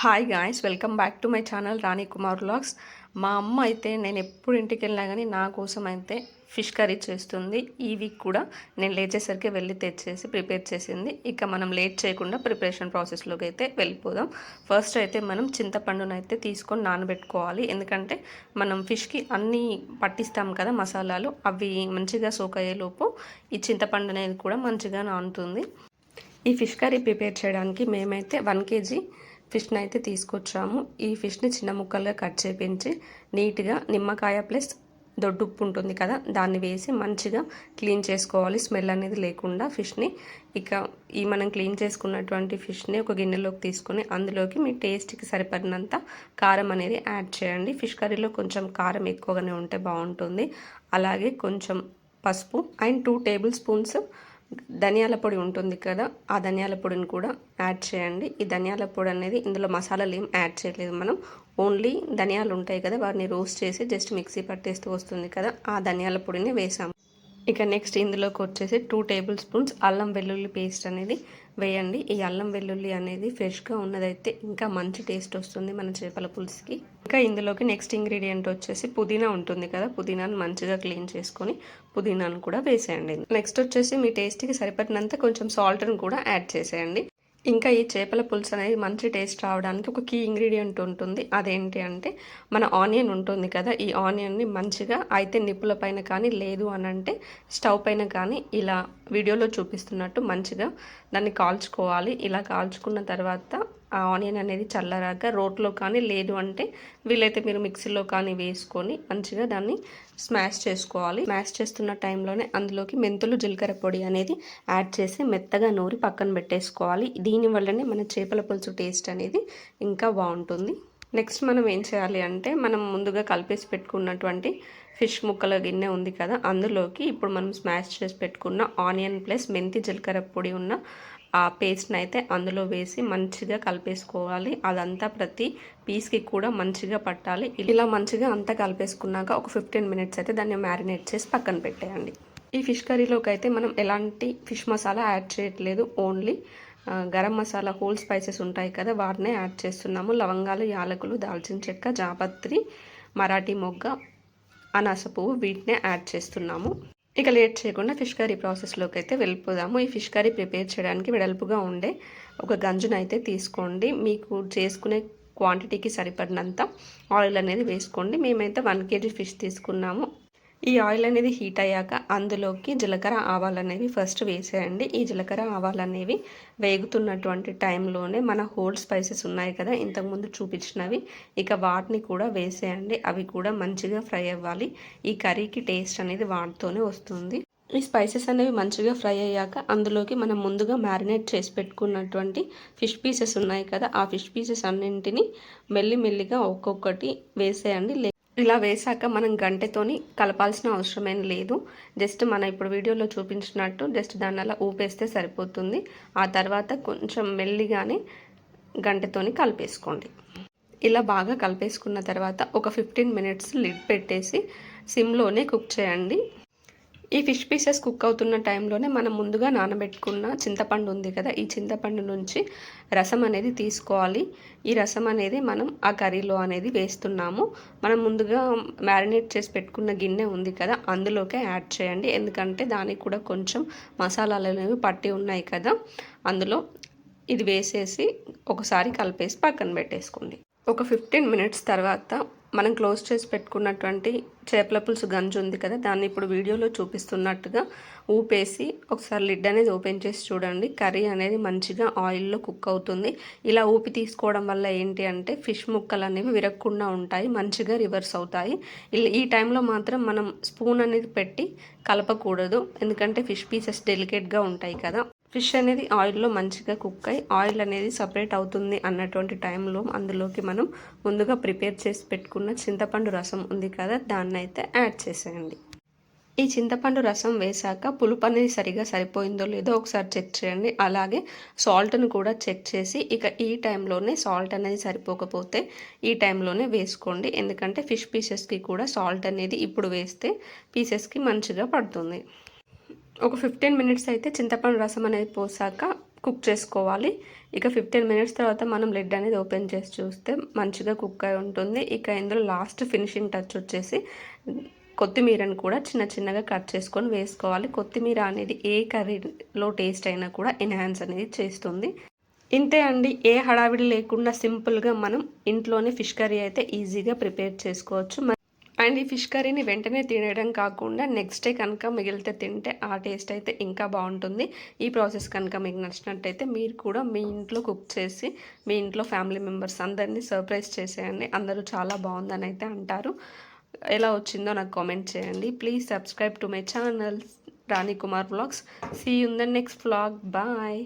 Hi guys, welcome back to my channel Rani Kumar vlogs. మా అమ్మ అయితే నేను ఎప్పుడు ఇంటికి వెళ్ళినా కానీ నా కోసం అయితే ఫిష్ కర్రీ చేస్తుంది. ఈ వీక్ కూడా నేను లేచేసరికి వెళ్ళి తెచ్చేసి ప్రిపేర్ చేసింది. ఇక మనం లేట్ చేయకుండా ప్రిపరేషన్ ప్రాసెస్లోకి అయితే వెళ్ళిపోదాం. ఫస్ట్ అయితే మనం చింతపండును అయితే తీసుకొని నానబెట్టుకోవాలి. ఎందుకంటే మనం ఫిష్కి అన్నీ పట్టిస్తాం కదా మసాలాలు, అవి మంచిగా సోక్ అయ్యేలోపు ఈ చింతపండు అనేది కూడా మంచిగా నానుతుంది. ఈ ఫిష్ కర్రీ ప్రిపేర్ చేయడానికి మేమైతే 1 kg ఫిష్ని అయితే తీసుకొచ్చాము. ఈ ఫిష్ని చిన్న ముక్కలుగా కట్ చేపించి నీట్గా నిమ్మకాయ ప్లస్ దొడ్డుప్పు ఉంటుంది కదా, దాన్ని వేసి మంచిగా క్లీన్ చేసుకోవాలి, స్మెల్ అనేది లేకుండా ఫిష్ని. ఇక ఈ మనం క్లీన్ చేసుకున్నటువంటి ఫిష్ని ఒక గిన్నెలోకి తీసుకొని అందులోకి మీ టేస్ట్కి సరిపడినంత కారం అనేది యాడ్ చేయండి. ఫిష్ కర్రీలో కొంచెం కారం ఎక్కువగానే ఉంటే బాగుంటుంది. అలాగే కొంచెం పసుపు అండ్ 2 టేబుల్ స్పూన్స్ ధనియాల పొడి ఉంటుంది కదా, ఆ ధనియాల పొడిని కూడా యాడ్ చేయండి. ఈ ధనియాల పొడి అనేది ఇందులో మసాలాలు ఏం యాడ్ చేయలేదు, మనం ఓన్లీ ధనియాలు ఉంటాయి కదా వాటిని రోస్ట్ చేసి జస్ట్ మిక్సీ పట్టేస్తూ వస్తుంది కదా, ఆ ధనియాల పొడిని వేసాము. ఇక నెక్స్ట్ ఇందులోకి వచ్చేసి 2 టేబుల్ స్పూన్స్ అల్లం వెల్లుల్లి పేస్ట్ అనేది వేయండి. ఈ అల్లం వెల్లుల్లి అనేది ఫ్రెష్గా ఉన్నదైతే ఇంకా మంచి టేస్ట్ వస్తుంది మన చేపల పులుసుకి. ఇంకా ఇందులోకి నెక్స్ట్ ఇంగ్రీడియంట్ వచ్చేసి పుదీనా ఉంటుంది కదా, పుదీనాను మంచిగా క్లీన్ చేసుకొని పుదీనాను కూడా వేసేయండి. నెక్స్ట్ వచ్చేసి మీ టేస్ట్కి సరిపడినంత కొంచెం సాల్ట్ని కూడా యాడ్ చేసేయండి. ఇంకా ఈ చేపల పులుసు అనేది మంచి టేస్ట్ రావడానికి ఒక కీ ఇంగ్రీడియంట్ ఉంటుంది. అదేంటి అంటే మన ఆనియన్ ఉంటుంది కదా, ఈ ఆనియన్ని మంచిగా అయితే నిప్పుల పైన కానీ లేదు అని అంటే స్టవ్ పైన కానీ ఇలా వీడియోలో చూపిస్తున్నట్టు మంచిగా దాన్ని కాల్చుకోవాలి. ఇలా కాల్చుకున్న తర్వాత ఆ ఆనియన్ అనేది చల్లరాక రోట్లో కానీ లేదు అంటే వీలైతే మీరు మిక్సీలో కానీ వేసుకొని మంచిగా దాన్ని స్మాష్ చేసుకోవాలి. స్మాష్ చేస్తున్న టైంలోనే అందులోకి మెంతులు జీలకర్ర పొడి అనేది యాడ్ చేసి మెత్తగా నూరి పక్కన పెట్టేసుకోవాలి. దీనివల్లనే మన చేపల పులుసు టేస్ట్ అనేది ఇంకా బాగుంటుంది. నెక్స్ట్ మనం ఏం చేయాలి అంటే మనం ముందుగా కలిపేసి పెట్టుకున్నటువంటి ఫిష్ ముక్కల గిన్నె ఉంది కదా, అందులోకి ఇప్పుడు మనం స్మాష్ చేసి పెట్టుకున్న ఆనియన్ ప్లస్ మెంతి జీలకర్ర పొడి ఉన్న ఆ పేస్ట్ని అయితే అందులో వేసి మంచిగా కలిపేసుకోవాలి. అదంతా ప్రతి పీస్కి కూడా మంచిగా పట్టాలి. ఇలా మంచిగా అంతా కలిపేసుకున్నాక ఒక 15 మినిట్స్ అయితే దాన్ని మ్యారినేట్ చేసి పక్కన పెట్టేయండి. ఈ ఫిష్ కర్రీలోకి అయితే మనం ఎలాంటి ఫిష్ మసాలా యాడ్ చేయట్లేదు, only garam masala whole spices ఉంటాయి కదా వాటినే యాడ్ చేస్తున్నాము. లవంగాలు, యాలకులు, దాల్చిన చెక్క, జాపత్రి, మరాఠీ మొగ్గ, అనాస పువ్వు వీటినే యాడ్ చేస్తున్నాము. ఇక లేట్ చేయకుండా ఫిష్ కర్రీ ప్రాసెస్లోకి అయితే వెళ్ళిపోదాము. ఈ ఫిష్ కర్రీ ప్రిపేర్ చేయడానికి వెడల్పుగా ఉండే ఒక గంజును అయితే తీసుకోండి. మీకు చేసుకునే క్వాంటిటీకి సరిపడినంత ఆయిల్ అనేది వేసుకోండి. మేమైతే 1 kg ఫిష్ తీసుకున్నాము. ఈ ఆయిల్ అనేది హీట్ అయ్యాక అందులోకి జీలకర్ర ఆవాలు అనేవి ఫస్ట్ వేసేయండి. ఈ జీలకర్ర ఆవాలు అనేవి వేగుతున్నటువంటి టైంలోనే మన హోల్ స్పైసెస్ ఉన్నాయి కదా ఇంతకుముందు చూపించినవి, ఇక వాటిని కూడా వేసేయండి. అవి కూడా మంచిగా ఫ్రై అవ్వాలి. ఈ కర్రీకి టేస్ట్ అనేది వాటితోనే వస్తుంది. ఈ స్పైసెస్ అనేవి మంచిగా ఫ్రై అయ్యాక అందులోకి మనం ముందుగా మ్యారినేట్ చేసి పెట్టుకున్నటువంటి ఫిష్ పీసెస్ ఉన్నాయి కదా, ఆ ఫిష్ పీసెస్ అన్నింటినీ మెల్లిమెల్లిగా ఒక్కొక్కటి వేసేయండి. ఇలా వేసాక మనం గంటెతోని కలపాల్సిన అవసరమేం లేదు. జస్ట్ మన ఇప్పుడు వీడియోలో చూపించినట్టు జస్ట్ దాన్ని అలా ఊపేస్తే సరిపోతుంది. ఆ తర్వాత కొంచెం మెల్లిగానే గంటెతోని కలిపేసుకోండి. ఇలా బాగా కలిపేసుకున్న తర్వాత ఒక 15 మినిట్స్ లిడ్ పెట్టేసి సిమ్లోనే కుక్ చేయండి. ఈ ఫిష్ పీసెస్ కుక్ అవుతున్న టైంలోనే మనం ముందుగా నానబెట్టుకున్న చింతపండు ఉంది కదా, ఈ చింతపండు నుంచి రసం అనేది తీసుకోవాలి. ఈ రసం అనేది మనం ఆ కర్రీలో అనేది వేస్తున్నాము. మనం ముందుగా మ్యారినేట్ చేసి పెట్టుకున్న గిన్నె ఉంది కదా అందులోకే యాడ్ చేయండి. ఎందుకంటే దానికి కూడా కొంచెం మసాలాలు అనేవి పట్టి ఉన్నాయి కదా, అందులో ఇది వేసేసి ఒకసారి కలిపేసి పక్కన పెట్టేసుకోండి. ఒక 15 మినిట్స్ తర్వాత మనం క్లోజ్ చేసి పెట్టుకున్నటువంటి చేపల పులుసు గంజు ఉంది కదా, దాన్ని ఇప్పుడు వీడియోలో చూపిస్తున్నట్టుగా ఊపేసి ఒకసారి లిడ్ అనేది ఓపెన్ చేసి చూడండి. కర్రీ అనేది మంచిగా ఆయిల్లో కుక్ అవుతుంది. ఇలా ఊపి తీసుకోవడం వల్ల ఏంటి అంటే ఫిష్ ముక్కలు అనేవి విరగకుండా ఉంటాయి, మంచిగా రివర్స్ అవుతాయి. ఈ టైంలో మాత్రం మనం స్పూన్ అనేది పెట్టి కలపకూడదు, ఎందుకంటే ఫిష్ పీసెస్ డెలికేట్గా ఉంటాయి కదా. ఫిష్ అనేది ఆయిల్లో మంచిగా కుక్ అయ్యి ఆయిల్ అనేది సపరేట్ అవుతుంది అన్నటువంటి టైంలో అందులోకి మనం ముందుగా ప్రిపేర్ చేసి పెట్టుకున్న చింతపండు రసం ఉంది కదా, దాన్ని అయితే యాడ్ చేసేయండి. ఈ చింతపండు రసం వేశాక పులుపు అనేది సరిగా సరిపోయిందో లేదో ఒకసారి చెక్ చేయండి. అలాగే సాల్ట్ను కూడా చెక్ చేసి ఇక ఈ టైంలోనే సాల్ట్ అనేది సరిపోకపోతే ఈ టైంలోనే వేసుకోండి. ఎందుకంటే ఫిష్ పీసెస్కి కూడా సాల్ట్ అనేది ఇప్పుడు వేస్తే పీసెస్కి మంచిగా పడుతుంది. ఒక 15 మినిట్స్ అయితే చింతపండు రసం అనేది పోసాక కుక్ చేసుకోవాలి. ఇక 15 మినిట్స్ తర్వాత మనం లిడ్ అనేది ఓపెన్ చేసి చూస్తే మంచిగా కుక్ అయి ఉంటుంది. ఇక ఇందులో లాస్ట్ ఫినిషింగ్ టచ్ వచ్చేసి కొత్తిమీరను కూడా చిన్న చిన్నగా కట్ చేసుకొని వేసుకోవాలి. కొత్తిమీర అనేది ఏ కర్రీలో టేస్ట్ అయినా కూడా ఎన్హాన్స్ అనేది చేస్తుంది. ఇంతే అండి, ఏ హడావిడి లేకుండా సింపుల్గా మనం ఇంట్లోనే ఫిష్ కర్రీ అయితే ఈజీగా ప్రిపేర్ చేసుకోవచ్చు. అండ్ ఈ ఫిష్ కర్రీని వెంటనే తినడం కాకుండా నెక్స్ట్ డే కనుక మిగిలితే తింటే ఆ టేస్ట్ అయితే ఇంకా బాగుంటుంది. ఈ ప్రాసెస్ కనుక మీకు నచ్చినట్టయితే మీరు కూడా మీ ఇంట్లో కుక్ చేసి మీ ఇంట్లో ఫ్యామిలీ మెంబర్స్ అందరినీ సర్ప్రైజ్ చేసేయండి. అందరూ చాలా బాగుందని అయితే అంటారు. ఎలా వచ్చిందో నాకు కామెంట్ చేయండి. Please subscribe to my channel Rani Kumar vlogs. See you in the next vlog. Bye.